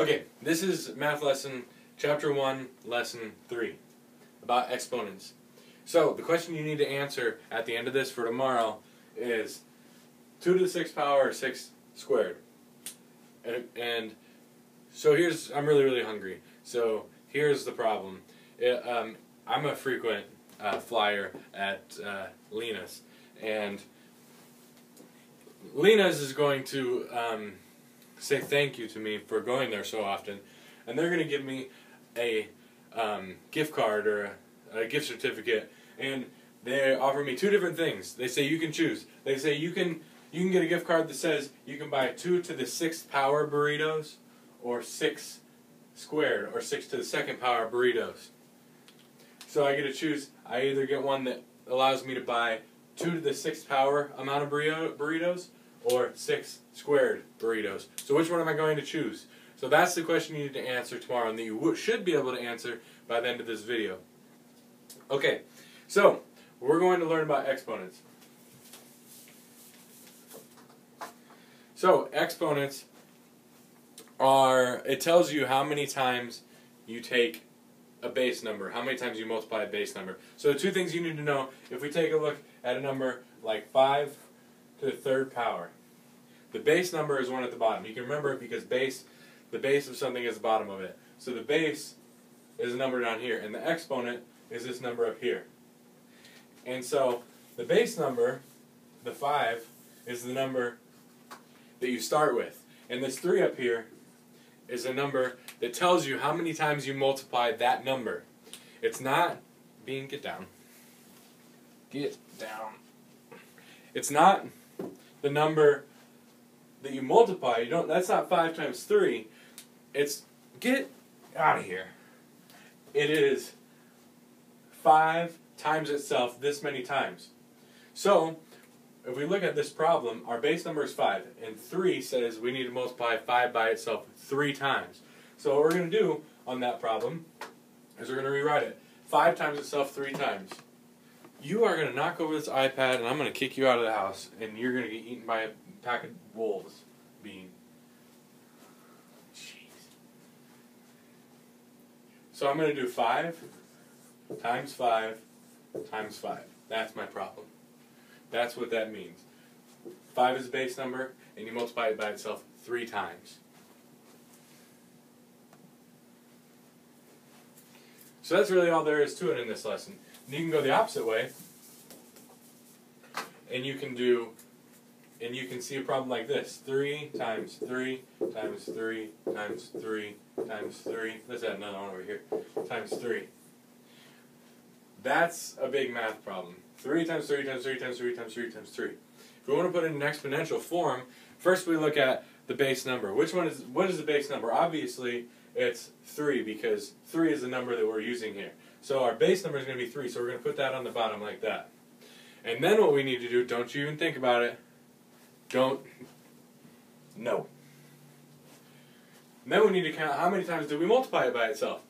Okay, this is math lesson, chapter 1, lesson 3, about exponents. So, the question you need to answer at the end of this for tomorrow is 2 to the 6th power or 6 squared. And so I'm really hungry. So, here's the problem. I'm a frequent flyer at Lena's. And Lena's is going to say thank you to me for going there so often, and they're going to give me a gift card or a gift certificate, and they offer me 2 different things. They say you can choose. They say you can get a gift card that says you can buy 2 to the 6th power burritos, or 6 squared, or 6 to the 2nd power burritos. So I get to choose. I either get one that allows me to buy 2 to the 6th power amount of burritos, or 6 squared burritos. So which one am I going to choose? So that's the question you need to answer tomorrow, and that you should be able to answer by the end of this video. Okay, so we're going to learn about exponents. So exponents it tells you how many times you take a base number, how many times you multiply a base number. So the 2 things you need to know, if we take a look at a number like 5 to the 3rd power, the base number is one at the bottom. You can remember it because the base of something is the bottom of it. So the base is a number down here, and the exponent is this number up here. And so the base number, the 5, is the number that you start with. And this 3 up here is a number that tells you how many times you multiply that number. It's not get down. Get down. It's not the number that you multiply. That's not 5 times 3. It's get out of here. It is 5 times itself this many times. So if we look at this problem, our base number is 5, and 3 says we need to multiply 5 by itself 3 times. So what we're going to do on that problem is we're going to rewrite it. 5 times itself 3 times. You are going to knock over this iPad, and I'm going to kick you out of the house, and you're going to get eaten by a pack of wolves. Jeez. So I'm going to do 5 times 5 times 5. That's my problem. That's what that means. 5 is a base number, and you multiply it by itself 3 times. So that's really all there is to it in this lesson. And you can go the opposite way, and you can see a problem like this. 3 times 3 times 3 times 3 times 3. Let's add another one over here. Times 3. That's a big math problem. 3 times 3 times 3 times 3 times 3 times 3. If we want to put it in an exponential form, first we look at the base number. What is the base number? Obviously, it's 3, because 3 is the number that we're using here. So our base number is going to be 3, so we're going to put that on the bottom like that. And then what we need to do, don't you even think about it. No. And then we need to count how many times did we multiply it by itself.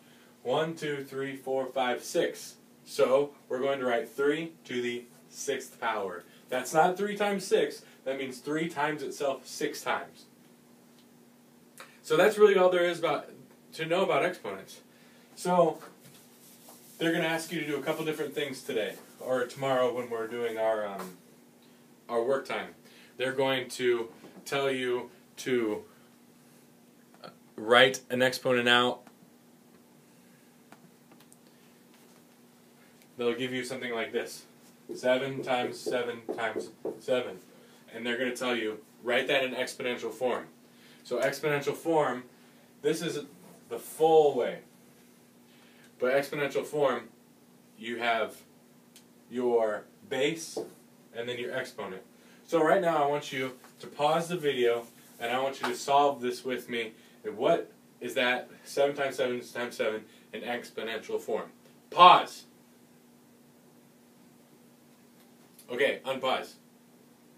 1, 2, 3, 4, 5, 6. So we're going to write 3 to the 6th power. That's not 3 times 6. That means 3 times itself 6 times. So that's really all there is to know about exponents. So they're going to ask you to do a couple different things today, or tomorrow when we're doing our work time. They're going to tell you to write an exponent out. They'll give you something like this. 7 times 7 times 7. And they're going to tell you, write that in exponential form. So exponential form, this is the full way. But exponential form, you have your base and then your exponent. So right now I want you to pause the video, and I want you to solve this with me. And what is that 7 times 7 times 7 in exponential form? Pause. Okay, unpause.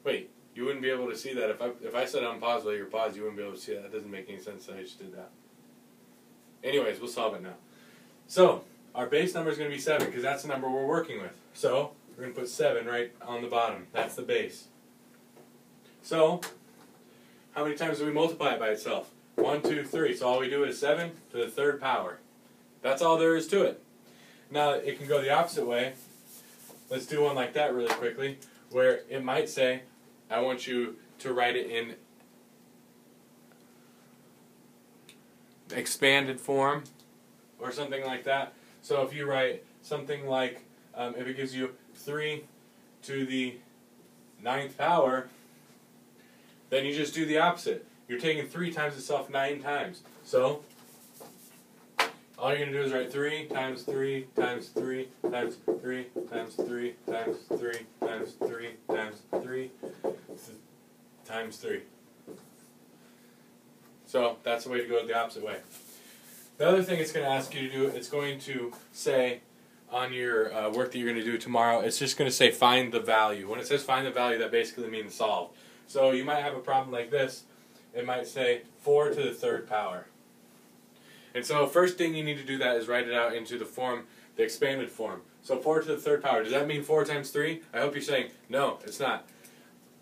Wait, you wouldn't be able to see that. If I said unpause while you're paused, you wouldn't be able to see that. That doesn't make any sense that I just did that. Anyways, we'll solve it now. So, our base number is going to be 7, because that's the number we're working with. So, we're going to put 7 right on the bottom. That's the base. So, how many times do we multiply it by itself? 1, 2, 3. So all we do is 7 to the third power. That's all there is to it. Now it can go the opposite way. Let's do one like that really quickly, where it might say, I want you to write it in expanded form or something like that. So if you write something like, if it gives you 3 to the 9th power, then you just do the opposite. You're taking 3 times itself 9 times. So all you're going to do is write 3 times 3 times 3 times 3 times 3 times 3 times 3 times 3 times 3. So that's the way to go the opposite way. The other thing it's going to ask you to do, it's going to say on your work that you're going to do tomorrow, it's just going to say find the value. When it says find the value, that basically means solve. So you might have a problem like this. It might say 4 to the 3rd power. And so first thing you need to do that is write it out into the form, the expanded form. So 4 to the 3rd power, does that mean 4 times 3? I hope you're saying, no, it's not.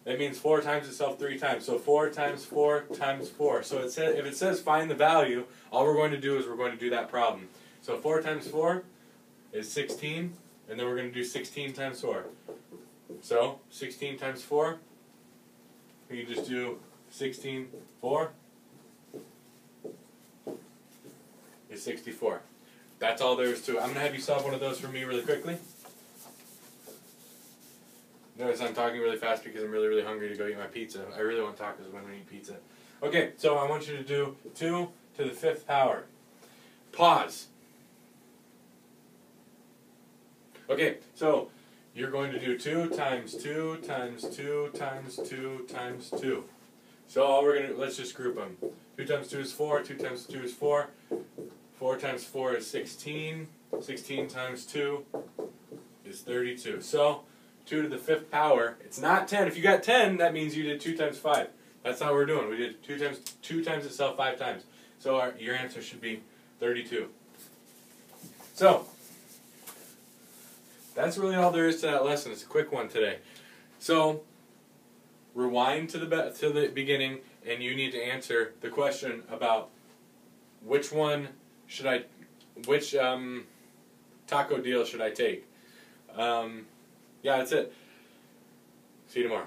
It means 4 times itself 3 times. So 4 times 4 times 4. So it says, if it says find the value, all we're going to do is we're going to do that problem. So 4 times 4 is 16, and then we're going to do 16 times 4. So 16 times 4, we can just do 16, 4 is 64. That's all there is to it. I'm going to have you solve one of those for me really quickly. Notice I'm talking really fast because I'm really, really hungry to go eat my pizza. I really want tacos when I eat pizza. Okay, so I want you to do 2 to the 5th power. Pause. Okay, so you're going to do 2 times 2 times 2 times 2 times 2. So all we're going to, let's just group them. 2 times 2 is 4, 2 times 2 is 4. 4 times 4 is 16. 16 times 2 is 32. So 2 to the 5th power, it's not 10. If you got 10, that means you did 2 times 5. That's how we're doing. We did 2 times itself 5 times. So your answer should be 32. So that's really all there is to that lesson. It's a quick one today. So rewind to the beginning, and you need to answer the question about which taco deal should I take. Yeah, that's it. See you tomorrow.